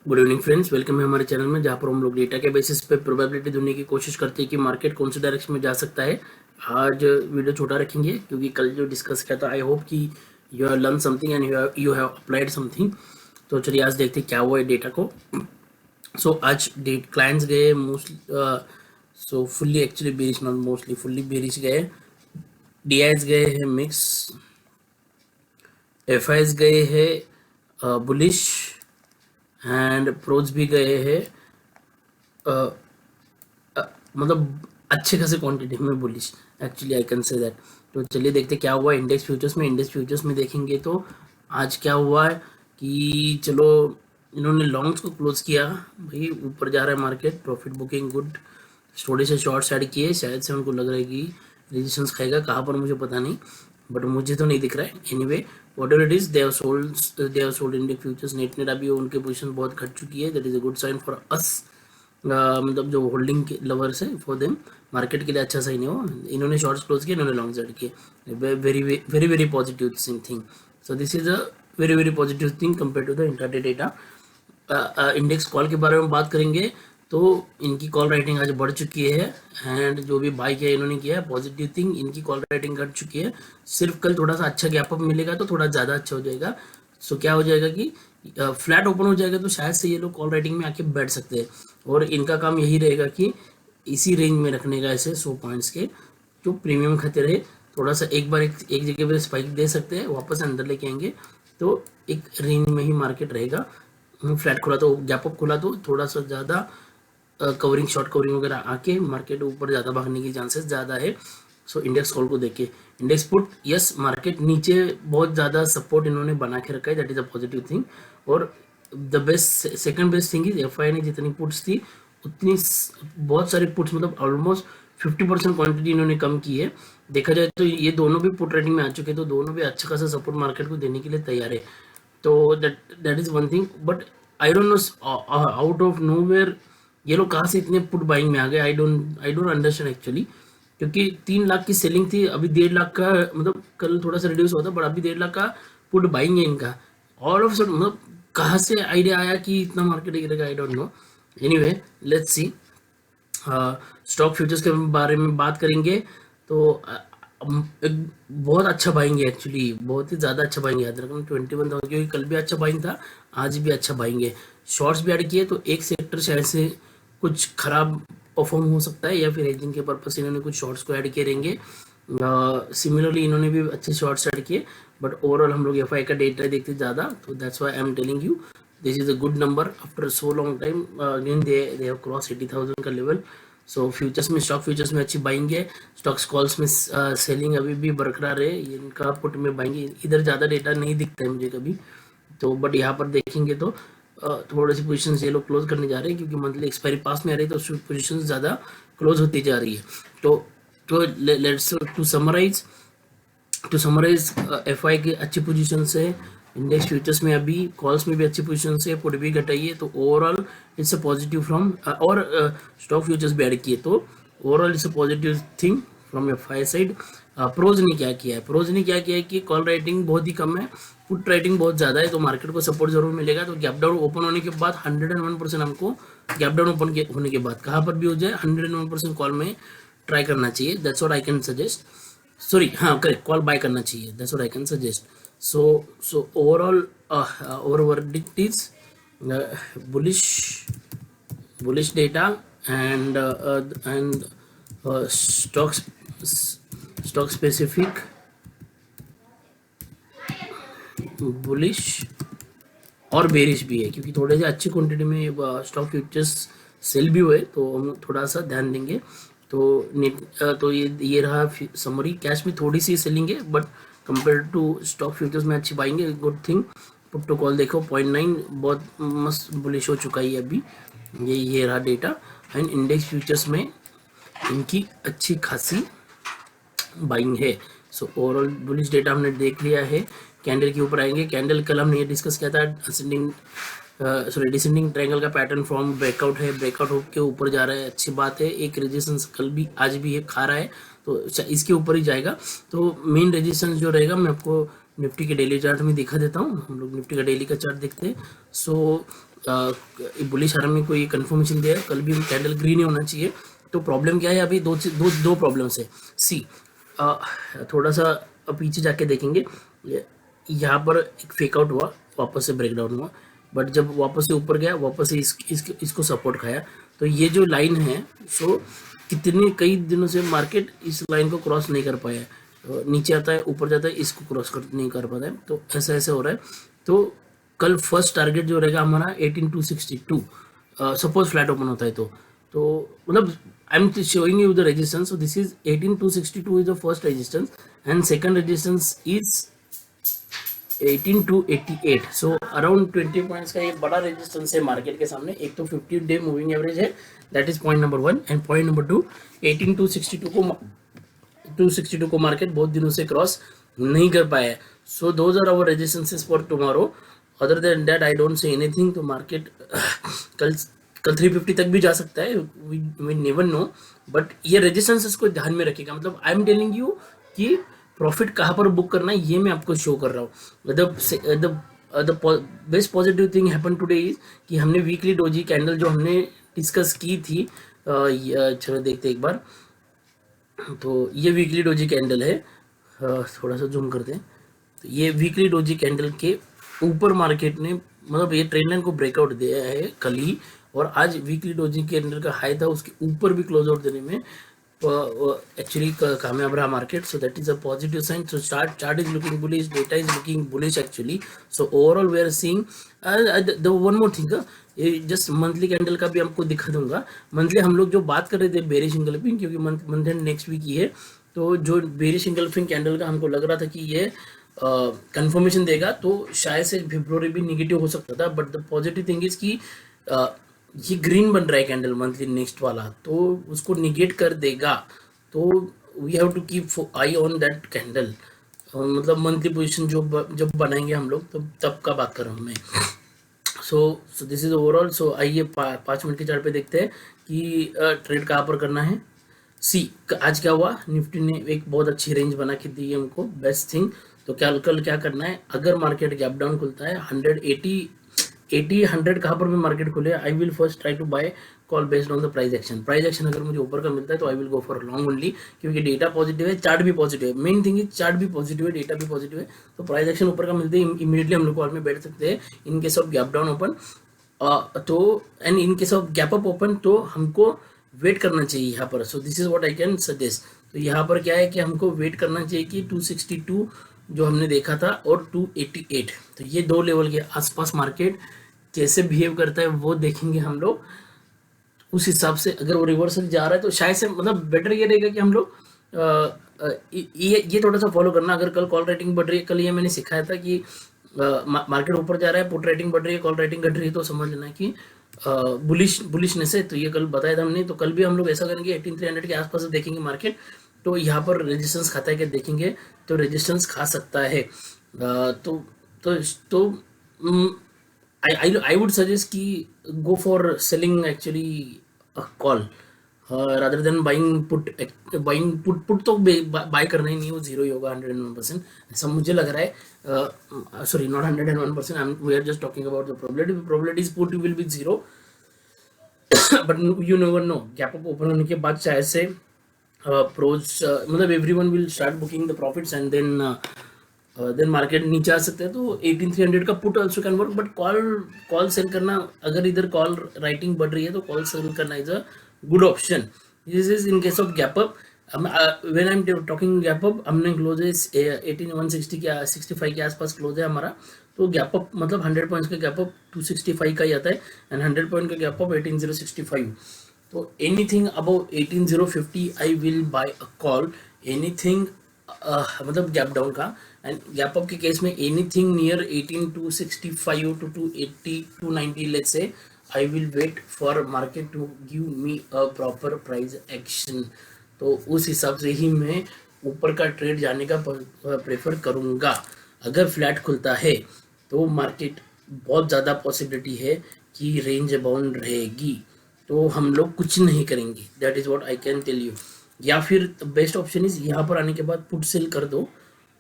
Good evening friends, welcome है हमारे channel में जहाँ पर हम लोग डेटा के बेसिस पे प्रोबेबिलिटी ढूंढने की कोशिश करते हैं कि मार्केट कौन से डायरेक्शन में जा सकता है। आज वीडियो छोटा रखेंगे क्योंकि कल जो डिस्कस किया था, आई होप कि you have learn something and you have applied something. तो चलिए आज देखते हैं क्या हुआ है डेटा को। सो आज डेट क्लाइंट्स गए mostly, so fully actually bearish, not mostly, fully bearish गए। डीआईज गए हैं मिक्स, एफआईज गए हैं बुलिश एंड प्रोज भी गए हैं मतलब अच्छे खासे क्वांटिटी में bullish, actually I can say that. तो चलिए देखते क्या हुआ इंडेक्स फ्यूचर्स में। इंडेक्स फ्यूचर्स में देखेंगे तो आज क्या हुआ है कि चलो इन्होंने लॉन्ग्स को क्लोज किया, भाई ऊपर जा रहा है मार्केट, प्रॉफिट बुकिंग गुड, थोड़े से शॉर्ट्स ऐड किए, शायद से उनको लग रहा है कि रेजिस्टेंस खाएगा, कहाँ पर मुझे पता नहीं, बट मुझे तो नहीं दिख रहा है। Anyway whatever it is, they have sold index futures net net. अभी उनकी पोजीशन बहुत घट चुकी है, that is a good sign for us. मतलब जो होल्डिंग के लवर्स है, फॉर देम मार्केट के लिए अच्छा सही नहीं हो। इन्होंने शॉर्ट्स क्लोज किए, इन्होंने लॉन्ग ऐड किए, very very very positive thing. So this is a very very positive thing compare to the intraday data. Index call के बारे में बात करेंगे तो इनकी कॉल राइटिंग आज बढ़ चुकी है एंड जो भी बाई किया इन्होंने किया है, पॉजिटिव थिंग, इनकी कॉल राइटिंग घट चुकी है। सिर्फ कल थोड़ा सा अच्छा गैप अप मिलेगा तो थोड़ा ज़्यादा अच्छा हो जाएगा। सो क्या हो जाएगा कि फ्लैट ओपन हो जाएगा तो शायद से ये लोग कॉल राइटिंग में आके बैठ सकते हैं और इनका काम यही रहेगा कि इसी रेंज में रखने का, ऐसे 100 पॉइंट्स के जो प्रीमियम खाते रहे। थोड़ा सा एक बार एक जगह पे स्पाइक दे सकते हैं, वापस अंदर लेके आएंगे तो एक रेंज में ही मार्केट रहेगा। फ्लैट खुला तो गैप अप खुला तो थोड़ा सा ज़्यादा कवरिंग, शॉर्ट कवरिंग वगैरह आके मार्केट ऊपर ज़्यादा भागने की चांसेस ज़्यादा है। सो इंडेक्स कॉल को देखे, इंडेक्स पुट, यस मार्केट नीचे बहुत ज़्यादा सपोर्ट इन्होंने बना के रखा है, that is a positive thing. और the best, second best thing is F I ने जितनी पुट्स थी उतनी बहुत सारी पुट्स, मतलब ऑलमोस्ट 50% क्वांटिटी इन्होंने कम की है। देखा जाए तो ये दोनों भी पुट रेटिंग में आ चुके हैं, तो दोनों भी अच्छा खासा सपोर्ट मार्केट को देने के लिए तैयार है। तो that is one thing, but I don't know out of nowhere ये लोग कहाँ से इतने पुट बाइंग में आ गए। आई डोंट अंडरस्टैंड एक्चुअली, क्योंकि 3 लाख की सेलिंग थी, अभी 1.5 लाख का, मतलब कल थोड़ा सा रिड्यूस हुआ था, बट अभी 1.5 लाख का पुट बाइंग है इनका। ऑल ऑफ सडन मतलब कहाँ से आइडिया आया कि इतना मार्केट गिरेगा, आई don't no. Anyway let's see. Stock futures के बारे में बात करेंगे तो एक बहुत अच्छा बाइंग है, एक्चुअली बहुत ही ज़्यादा अच्छा बाइंग है। याद रखना 21,000, क्योंकि कल भी अच्छा बाइंग था, आज भी अच्छा बाइंग है। शॉर्ट्स भी ऐड किए तो एक सेक्टर शायद से कुछ खराब परफॉर्म हो सकता है, या फिर एजिंग के पर्पज से इन्होंने कुछ शॉर्ट्स को ऐड किए रहेंगे। सिमिलरली इन्होंने भी अच्छे शॉर्ट्स ऐड किए, बट ओवरऑल हम लोग एफ आई का डेटा देखते ज़्यादा, तो that's why I am telling you this is a good number after so long time. Again they have cross 80,000 का लेवल। सो फ्यूचर्स में, स्टॉक फ्यूचर्स में अच्छी बाइंग है। स्टॉक्स कॉल्स में सेलिंग अभी भी बरकरार है, इनका पुट में बाइंग, इधर ज़्यादा डेटा नहीं दिखता है मुझे कभी तो, बट यहाँ पर देखेंगे तो थोड़ी सी पोजीशंस ये लोग क्लोज करने जा रहे हैं, क्योंकि मंथली एक्सपायरी पास में आ रही है तो पोजीशंस ज़्यादा क्लोज होती जा रही है। तो लेट्स टू समराइज एफआई की अच्छी पोजीशन है, इंडेक्स फ्यूचर्स में अभी, कॉल्स में भी अच्छी पोजीशन है, पुट भी घटाई है, तो overall it's a positive from, और स्टॉक फ्यूचर्स भी ऐड किए तो overall it's a positive thing from FI side. Pros ने क्या किया है, प्रोज ने क्या किया है कि कॉल राइटिंग बहुत ही कम है, पुट राइटिंग बहुत ज़्यादा है, तो मार्केट को सपोर्ट जरूर मिलेगा। तो गैप डाउन ओपन होने के बाद 101% हमको गैप डाउन ओपन होने के बाद कहाँ पर भी हो जाए 101% कॉल में ट्राई करना चाहिए, that's what I can suggest. Sorry, हाँ करेक्ट, कॉल बाय करना चाहिए, that's what I can suggest. So overall over verdict is bullish, bullish data and stock specific bullish और बेरिश भी है, क्योंकि थोड़े से अच्छी क्वांटिटी में स्टॉक फ्यूचर्स सेल भी हुए, तो हम थोड़ा सा ध्यान देंगे। तो तो ये रहा समरी। कैश में थोड़ी सी सेलिंग है, but compare to stock futures में अच्छी बाइंग है, good thing. Put to call देखो 0.9 बहुत मस्त बुलिश हो चुका है अभी, ये रहा डेटा। एंड इंडेक्स फ्यूचर्स में इनकी अच्छी खासी बाइंग है। सो ओवरऑल बुलिश डेटा हमने देख लिया है। कैंडल के ऊपर आएंगे, कैंडल कल हमने ये डिस्कस किया था, असेंडिंग डिसेंडिंग ट्रायंगल का पैटर्न फॉर्म ब्रेकआउट है, ब्रेकआउट होकर ऊपर जा रहा है, अच्छी बात है। एक रेजिस्टेंस कल भी आज भी ये खा रहा है, तो इसके ऊपर ही जाएगा। तो मेन रेजिस्टेंस जो रहेगा, मैं आपको निफ्टी के डेली चार्ट में दिखा देता हूँ। हम लोग निफ्टी का डेली का चार्ट देखते हैं। सो बुलिश आर्म में कोई कंफर्मेशन दिया, कल भी कैंडल ग्रीन ही होना चाहिए। तो प्रॉब्लम क्या है अभी, दो प्रॉब्लम्स है। सी थोड़ा सा पीछे जाके देखेंगे, यहाँ पर एक फेक आउट हुआ, वापस से ब्रेकडाउन हुआ, बट जब वापस से ऊपर गया, वापस से इसको सपोर्ट खाया। तो ये जो लाइन है, सो कितने कई दिनों से मार्केट इस लाइन को क्रॉस नहीं कर पाया है, नीचे आता है ऊपर जाता है, इसको क्रॉस नहीं कर पाता है। तो ऐसा ऐसा हो रहा है। तो कल फर्स्ट टारगेट जो रहेगा हमारा 18262, सपोज फ्लैट ओपन होता है तो मतलब I am showing you the resistance. So this is 18262 is the first resistance, and second resistance is 18288। So around 20 points का ये बड़ा रेजिस्टेंस है मार्केट के सामने। एक तो 50 डे मूविंग एवरेज है, that is point number 1, and point number 2, 18262 को मार्केट बहुत दिनों से क्रॉस नहीं कर पाया है। So those are our resistances for tomorrow. Other than that I don't say anything. तो मार्केट कल 350 तक भी जा सकता है, वी नेवर नो, बट ये रेजिस्टेंसेस को ध्यान में रखिएगा। मतलब आई एम टेलिंग यू कि प्रॉफिट कहाँ पर बुक करना है, ये मैं आपको शो कर रहा हूँ। The best positive thing happen today is कि हमने वीकली डोजी कैंडल जो हमने डिस्कस की थी, चलो देखते एक बार। तो ये वीकली डोजी कैंडल है, थोड़ा सा जूम करते हैं। तो ये वीकली डोजी कैंडल के ऊपर मार्केट ने, मतलब ये ट्रेंड लाइन को ब्रेकआउट दिया है कल ही, और आज वीकली डोजी कैंडल का हाई था, उसके ऊपर भी क्लोज आउट देने में actually कामयाब रहा market. So that is a positive sign. So chart is looking bullish, data is looking bullish actually. So overall we are seeing the one more thing, ये जस्ट मंथली कैंडल का भी आपको दिखा दूंगा। मंथली हम लोग जो बात कर रहे थे बेरिश इंगल्फिंग, क्योंकि मंथ एंड नेक्स्ट वीक ही है, तो जो बेरिश इंगल्फिंग कैंडल का हमको लग रहा था कि ये कंफर्मेशन देगा, तो शायद से फेब्रुवरी भी निगेटिव हो सकता था। But the positive thing is कि ये ग्रीन बन रहा है कैंडल मंथली नेक्स्ट वाला, तो उसको निगेट कर देगा। तो we have to keep eye on that candle. Monthly position जब बनाएंगे हम लोग, तब का बात कर रहा हूँ मैं। So this is overall. सो आइए 5 मिनट के चार्ट पे देखते हैं कि ट्रेड कहाँ पर करना है। सी आज क्या हुआ, निफ्टी ने एक बहुत अच्छी रेंज बना के दी है हमको, बेस्ट थिंग। तो कल क्या करना है, अगर मार्केट गैप डाउन खुलता है 100 कहाँ पर भी मार्केट खुले, I will first try to buy call based on the price action अगर मुझे ऊपर का मिलता है तो I will go for long only, क्योंकि डेटा पॉजिटिव है, चार्ट भी पॉजिटिव है। मेन थिंग इज चार्ट भी पॉजिटिव है, डेटा भी पॉजिटिव है। तो प्राइस एक्शन ऊपर का मिलते ही इमीडिएटली हम लोग कॉल में बैठ सकते हैं in case of gap down open. तो and in case of gap up open तो हमको वेट करना चाहिए यहाँ पर। So this is what I can suggest. तो यहाँ पर क्या है कि हमको वेट करना चाहिए कि 262 जो हमने देखा था और 288, तो ये दो लेवल के आसपास मार्केट कैसे बिहेव करता है वो देखेंगे हम लोग। उस हिसाब से अगर वो रिवर्सल जा रहा है तो शायद से मतलब बेटर ये रहेगा कि हम लोग ये थोड़ा सा फॉलो करना। अगर कल कॉल रेटिंग बढ़ रही है, कल ये मैंने सिखाया था कि मार्केट ऊपर जा रहा है, पुट रेटिंग बढ़ रही है, कॉल रेटिंग घट रही है, तो समझ लेना कि बुलिशनेस है। तो ये कल बताया था हमने। तो कल भी हम लोग ऐसा करेंगे, 18300 के आसपास देखेंगे मार्केट। तो यहाँ पर रेजिस्टेंस खाता है कि देखेंगे, तो रेजिस्टेंस खा सकता है। तो I would suggest कि go for selling actually a call rather than buying put तो बाय करना ही नहीं, वो जीरो ही होगा 101%, ऐसा मुझे लग रहा है। Sorry, not 101%, we are just talking about the probability is put will be zero but you never know, gap up open होने के बाद शायद से प्रोज मतलब everyone will start booking the profits and then market नीचे आ सकते हैं। तो 18300 का put also can work, but call sell करना, अगर इधर कॉल राइटिंग बढ़ रही है तो कॉल सेल करना is a good option. This is in case of gap up. When I am talking gap up, हमने क्लोज है 18160 के 65 के आसपास क्लोज है हमारा। तो गैप अप मतलब 100 पॉइंट्स का गैप अप 265 का ही आता है, एंड 100 पॉइंट का गैप अप 18065। तो anything above 18050 I will buy a call, anything मतलब गैप डाउन का। एंड गैप अप के केस में anything near 18265 to 280 290 let's say, I will wait for market to give me a proper price action. तो उस हिसाब से ही मैं ऊपर का ट्रेड जाने का प्रेफर करूँगा। अगर फ्लैट खुलता है तो मार्केट बहुत ज़्यादा पॉसिबिलिटी है कि रेंज बाउंड रहेगी, तो हम लोग कुछ नहीं करेंगे। That is what I can tell you. या फिर बेस्ट ऑप्शन इज यहाँ पर आने के बाद पुट सेल कर दो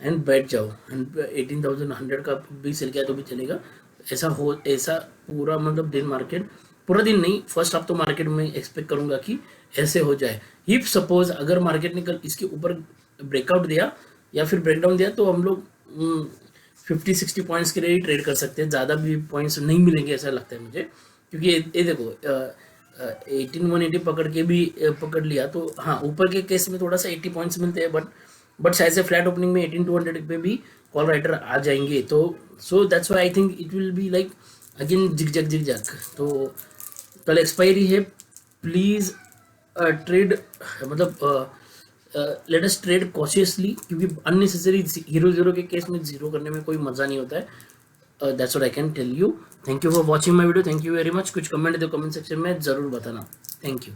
एंड बैठ जाओ, एंड 18100 का पुट भी सेल किया तो भी चलेगा। ऐसा पूरा मतलब दिन मार्केट, पूरा दिन नहीं, फर्स्ट हाफ तो मार्केट में एक्सपेक्ट करूंगा कि ऐसे हो जाए। इफ सपोज अगर मार्केट ने कल इसके ऊपर ब्रेकआउट दिया या फिर ब्रेकडाउन दिया तो हम लोग 50-60 पॉइंट्स के लिए ही ट्रेड कर सकते हैं, ज़्यादा भी पॉइंट्स नहीं मिलेंगे ऐसा लगता है मुझे, क्योंकि ये देखो 18,180 पकड़ के भी पकड़ लिया तो हाँ, ऊपर के केस में थोड़ा सा 80 पॉइंट्स मिलते हैं, बट शायद से फ्लैट ओपनिंग में 18,200 पे भी कॉल राइटर आ जाएंगे, तो so that's why I think it will be like again zig zag. तो कल एक्सपायरी है, प्लीज़ ट्रेड मतलब लेट अस ट्रेड कॉशियसली, क्योंकि अननेसेसरी 0-0 के केस में जीरो करने में कोई मज़ा नहीं होता है। That's what I can tell you. Thank you for watching my video, thank you very much. कुछ कमेंट दो कमेंट सेक्शन में ज़रूर बताना। Thank you.